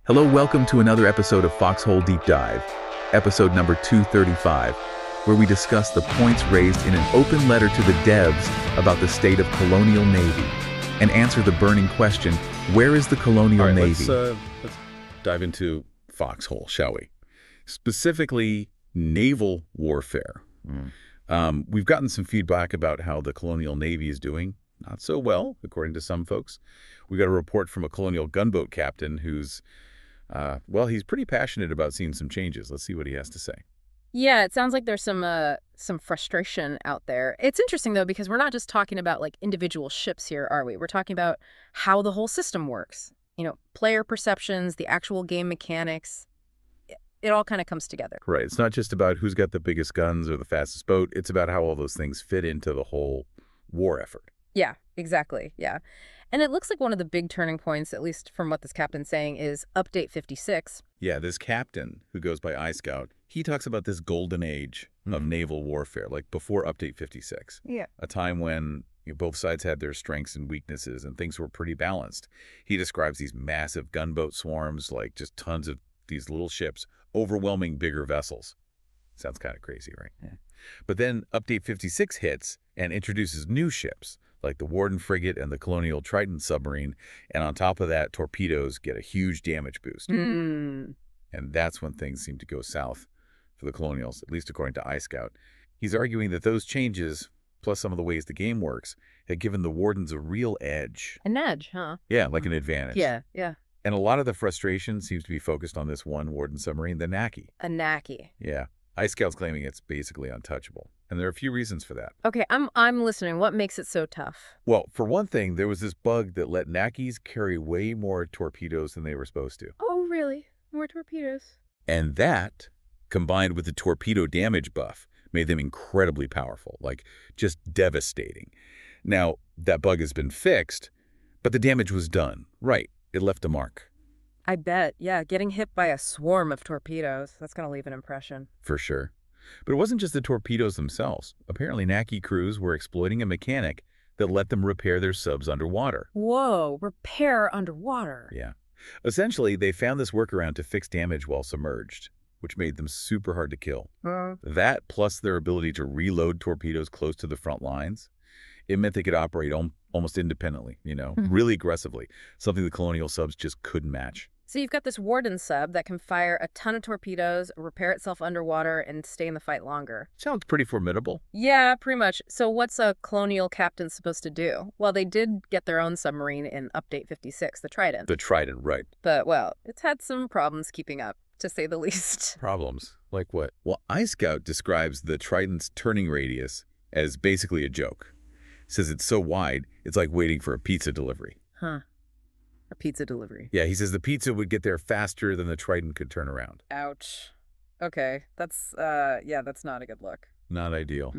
Hello, welcome to another episode of Foxhole Deep Dive, episode number 235, where we discuss the points raised in an open letter to the devs about the state of Colonial Navy and answer the burning question, where is the Colonial All right, Navy? let's dive into Foxhole, shall we? Specifically, naval warfare. We've gotten some feedback about how the Colonial Navy is doing. Not so well, according to some folks. We got a report from a Colonial gunboat captain who's, he's pretty passionate about seeing some changes. Let's see what he has to say. Yeah, it sounds like there's some frustration out there. It's interesting though because we're not just talking about like individual ships here, are we? We're talking about how the whole system works. You know, player perceptions, the actual game mechanics. It all kind of comes together. Right. It's not just about who's got the biggest guns or the fastest boat. It's about how all those things fit into the whole war effort. Yeah, exactly. Yeah. And it looks like one of the big turning points, at least from what this captain's saying, is Update 56. Yeah, this captain who goes by iScout, he talks about this golden age of naval warfare, like before Update 56. Yeah. A time when both sides had their strengths and weaknesses and things were pretty balanced. He describes these massive gunboat swarms, like just tons of these little ships, overwhelming bigger vessels. Sounds kind of crazy, right? Yeah. But then Update 56 hits and introduces new ships, like the Warden frigate and the Colonial Triton submarine, and on top of that, torpedoes get a huge damage boost. And that's when things seem to go south for the Colonials, at least according to iScout. He's arguing that those changes, plus some of the ways the game works, had given the Wardens a real edge. An edge, huh? Yeah, like an advantage. Yeah, yeah. And a lot of the frustration seems to be focused on this one Warden submarine, the Naki. A Naki. Yeah. iScout's claiming it's basically untouchable. And there are a few reasons for that. Okay, I'm listening. What makes it so tough? Well, for one thing, there was this bug that let Nakis carry way more torpedoes than they were supposed to. Oh, really? More torpedoes? And that, combined with the torpedo damage buff, made them incredibly powerful, like just devastating. Now, that bug has been fixed, but the damage was done. Right. It left a mark. I bet. Yeah, getting hit by a swarm of torpedoes, that's going to leave an impression. For sure. But it wasn't just the torpedoes themselves. Apparently, Naki crews were exploiting a mechanic that let them repair their subs underwater. Whoa, repair underwater. Yeah. Essentially, they found this workaround to fix damage while submerged, which made them super hard to kill. That, plus their ability to reload torpedoes close to the front lines, it meant they could operate almost independently, really aggressively, something the Colonial subs just couldn't match. So you've got this Warden sub that can fire a ton of torpedoes, repair itself underwater, and stay in the fight longer. Sounds pretty formidable. Yeah, pretty much. So what's a Colonial captain supposed to do? Well, they did get their own submarine in Update 56, the Trident. The Trident, right. But, well, it's had some problems keeping up, to say the least. Problems? Like what? Well, iScout describes the Trident's turning radius as basically a joke. Says it's so wide, it's like waiting for a pizza delivery. Huh. A pizza delivery. Yeah, he says the pizza would get there faster than the Trident could turn around. Ouch. Okay, that's not a good look. Not ideal.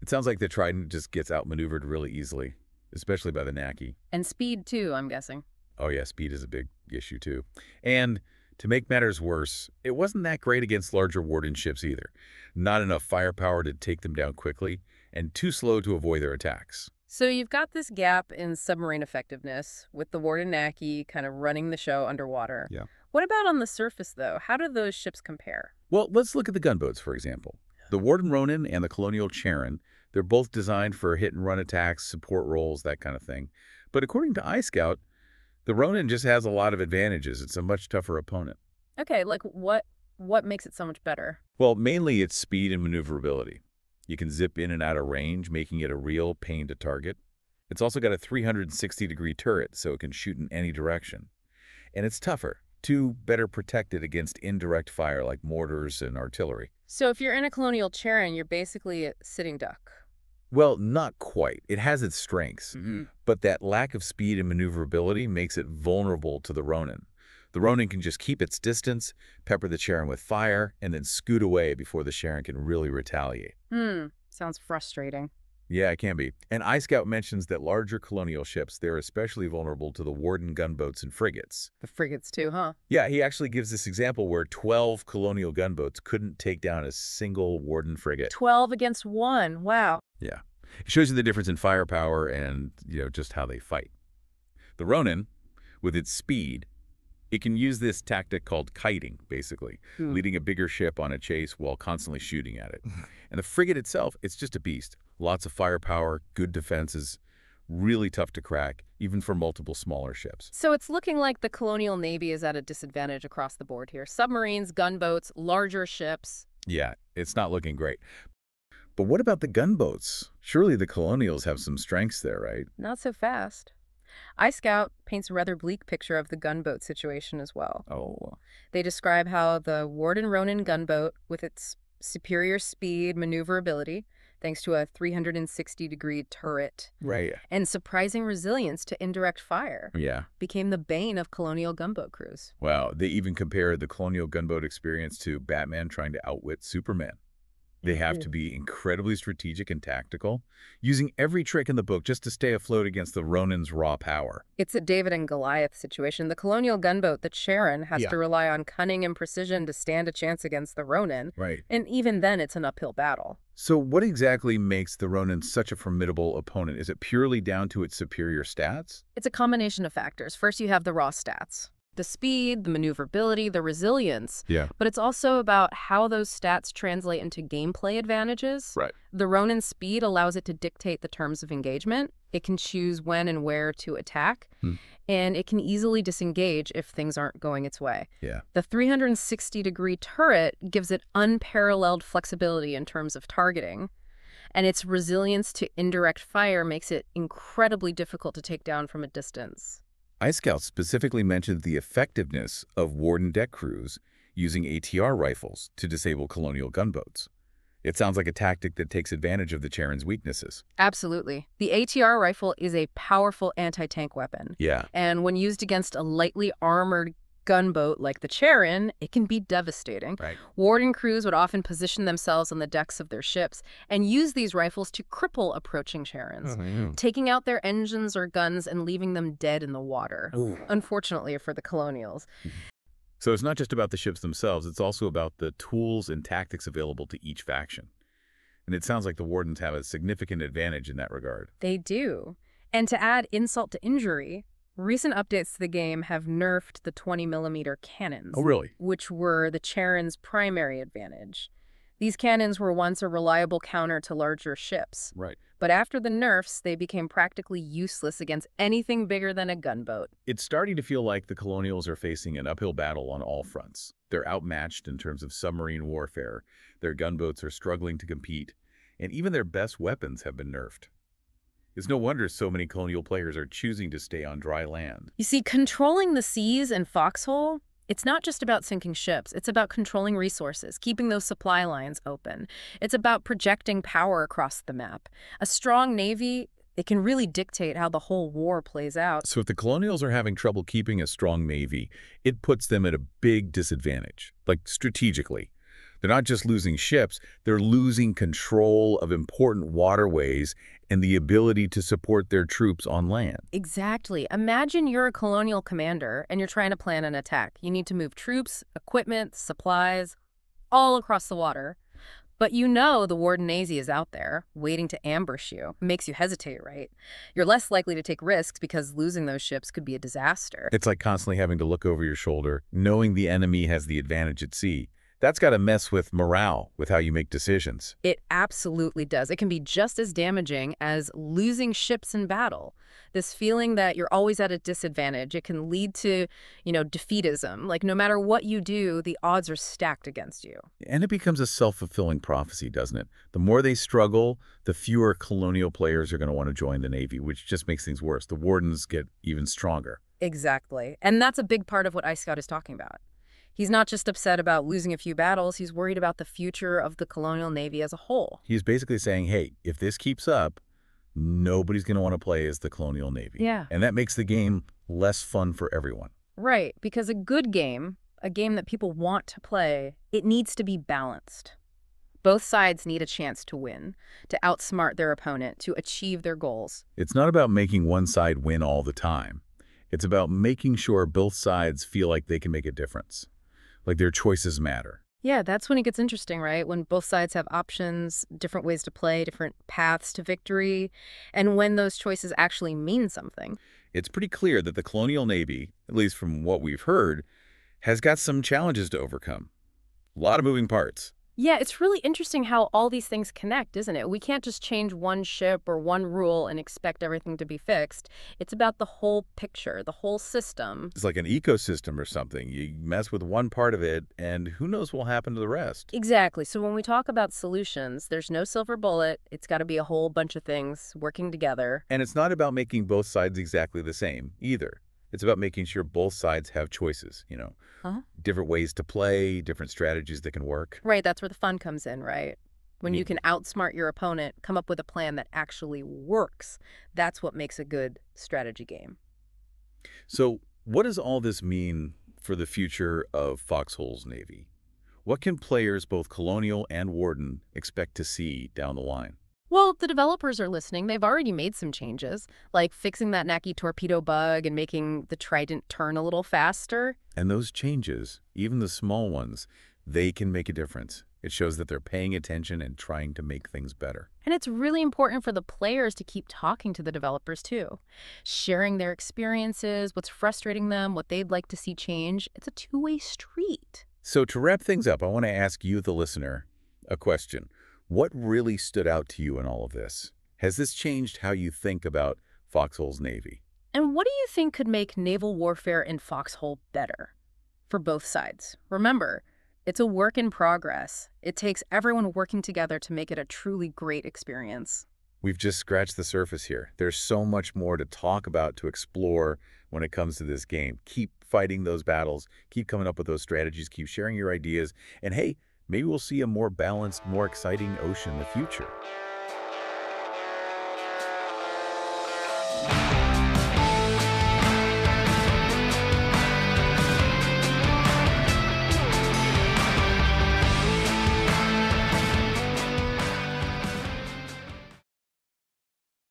It sounds like the Trident just gets outmaneuvered really easily, especially by the Naki. And speed, too, I'm guessing. Oh yeah, speed is a big issue, too. And to make matters worse, it wasn't that great against larger Warden ships either. Not enough firepower to take them down quickly, and too slow to avoid their attacks. So you've got this gap in submarine effectiveness with the Warden Naki kind of running the show underwater. Yeah. What about on the surface, though? How do those ships compare? Well, let's look at the gunboats, for example. The Warden Ronin and the Colonial Charon, they're both designed for hit-and-run attacks, support roles, that kind of thing. But according to iScout, the Ronin just has a lot of advantages. It's a much tougher opponent. Okay, like what makes it so much better? Well, mainly it's speed and maneuverability. You can zip in and out of range, making it a real pain to target. It's also got a 360-degree turret, so it can shoot in any direction. And it's tougher, too better protected against indirect fire like mortars and artillery. So if you're in a Colonial Charon, you're basically a sitting duck. Well, not quite. It has its strengths, but that lack of speed and maneuverability makes it vulnerable to the Ronin. The Ronin can just keep its distance, pepper the Charon with fire, and then scoot away before the Charon can really retaliate. Sounds frustrating. Yeah, it can be. And iScout mentions that larger Colonial ships, they're especially vulnerable to the Warden gunboats and frigates. The frigates too, huh? Yeah, he actually gives this example where 12 Colonial gunboats couldn't take down a single Warden frigate. 12 against 1. Wow. Yeah. It shows you the difference in firepower and, just how they fight. The Ronin, with its speed, It can use this tactic called kiting, basically, Hmm. leading a bigger ship on a chase while constantly shooting at it. And the frigate itself, it's just a beast. Lots of firepower, good defenses, really tough to crack, even for multiple smaller ships. So it's looking like the Colonial Navy is at a disadvantage across the board here. Submarines, gunboats, larger ships. Yeah, it's not looking great. But what about the gunboats? Surely the Colonials have some strengths there, right? Not so fast. iScout paints a rather bleak picture of the gunboat situation as well. Oh, They describe how the Warden Ronan gunboat, with its superior speed, maneuverability, thanks to a 360-degree turret, right. and surprising resilience to indirect fire, Yeah. became the bane of colonial gunboat crews. Wow, they even compare the Colonial gunboat experience to Batman trying to outwit Superman. They have to be incredibly strategic and tactical, using every trick in the book just to stay afloat against the Ronan's raw power. It's a David and Goliath situation. The colonial gunboat, the Charon, has Yeah. to rely on cunning and precision to stand a chance against the Ronin, Right. and even then it's an uphill battle. So what exactly makes the Ronin such a formidable opponent? Is it purely down to its superior stats? It's a combination of factors. First, you have the raw stats. The speed, the maneuverability, the resilience. Yeah. But it's also about how those stats translate into gameplay advantages. Right. The Ronin's speed allows it to dictate the terms of engagement. It can choose when and where to attack. And it can easily disengage if things aren't going its way. Yeah. The 360-degree turret gives it unparalleled flexibility in terms of targeting. And its resilience to indirect fire makes it incredibly difficult to take down from a distance. iScout specifically mentioned the effectiveness of Warden deck crews using ATR rifles to disable Colonial gunboats. It sounds like a tactic that takes advantage of the Charon's weaknesses. Absolutely. The ATR rifle is a powerful anti-tank weapon. Yeah. And when used against a lightly armored gunboat like the Charon, it can be devastating. Right. Warden crews would often position themselves on the decks of their ships and use these rifles to cripple approaching Charons, taking out their engines or guns and leaving them dead in the water. Unfortunately for the Colonials. So it's not just about the ships themselves, it's also about the tools and tactics available to each faction. And it sounds like the Wardens have a significant advantage in that regard. They do. And to add insult to injury, recent updates to the game have nerfed the 20mm cannons. Oh, really? Which were the Charon's primary advantage. These cannons were once a reliable counter to larger ships. Right. But after the nerfs, they became practically useless against anything bigger than a gunboat. It's starting to feel like the Colonials are facing an uphill battle on all fronts. They're outmatched in terms of submarine warfare, their gunboats are struggling to compete, and even their best weapons have been nerfed. It's no wonder so many Colonial players are choosing to stay on dry land. You see, controlling the seas in Foxhole, it's not just about sinking ships. It's about controlling resources, keeping those supply lines open. It's about projecting power across the map. A strong navy, it can really dictate how the whole war plays out. So if the Colonials are having trouble keeping a strong navy, it puts them at a big disadvantage, like strategically. They're not just losing ships, they're losing control of important waterways and the ability to support their troops on land. Exactly. Imagine you're a colonial commander and you're trying to plan an attack. You need to move troops, equipment, supplies, all across the water. But you know the Warden Navy is out there, waiting to ambush you. It makes you hesitate, right? You're less likely to take risks because losing those ships could be a disaster. It's like constantly having to look over your shoulder, knowing the enemy has the advantage at sea. That's got to mess with morale, with how you make decisions. It absolutely does. It can be just as damaging as losing ships in battle. This feeling that you're always at a disadvantage, it can lead to, defeatism. Like no matter what you do, the odds are stacked against you. And it becomes a self-fulfilling prophecy, doesn't it? The more they struggle, the fewer Colonial players are going to want to join the Navy, which just makes things worse. The Wardens get even stronger. Exactly. And that's a big part of what iScout is talking about. He's not just upset about losing a few battles, he's worried about the future of the Colonial Navy as a whole. He's basically saying, hey, if this keeps up, nobody's going to want to play as the Colonial Navy. Yeah. And that makes the game less fun for everyone. Right, because a good game, a game that people want to play, it needs to be balanced. Both sides need a chance to win, to outsmart their opponent, to achieve their goals. It's not about making one side win all the time. It's about making sure both sides feel like they can make a difference, like their choices matter. Yeah, that's when it gets interesting, right? When both sides have options, different ways to play, different paths to victory, and when those choices actually mean something. It's pretty clear that the Colonial Navy, at least from what we've heard, has got some challenges to overcome. A lot of moving parts. Yeah, it's really interesting how all these things connect, isn't it? We can't just change one ship or one rule and expect everything to be fixed. It's about the whole picture, the whole system. It's like an ecosystem or something. You mess with one part of it, and who knows what will happen to the rest. Exactly. So when we talk about solutions, there's no silver bullet. It's got to be a whole bunch of things working together. And it's not about making both sides exactly the same, either. It's about making sure both sides have choices, Huh? different ways to play, different strategies that can work. Right, that's where the fun comes in, right? When Yeah. you can outsmart your opponent, come up with a plan that actually works. That's what makes a good strategy game. So what does all this mean for the future of Foxhole's Navy? What can players, both Colonial and Warden, expect to see down the line? Well, the developers are listening. They've already made some changes, like fixing that knacky torpedo bug and making the Trident turn a little faster. And those changes, even the small ones, they can make a difference. It shows that they're paying attention and trying to make things better. And it's really important for the players to keep talking to the developers, too. Sharing their experiences, what's frustrating them, what they'd like to see change. It's a two-way street. So to wrap things up, I want to ask you, the listener, a question. What really stood out to you in all of this? Has this changed how you think about Foxhole's Navy? And what do you think could make naval warfare in Foxhole better for both sides? Remember, it's a work in progress. It takes everyone working together to make it a truly great experience. We've just scratched the surface here. There's so much more to talk about, to explore when it comes to this game. Keep fighting those battles, keep coming up with those strategies, keep sharing your ideas, and hey, maybe we'll see a more balanced, more exciting ocean in the future.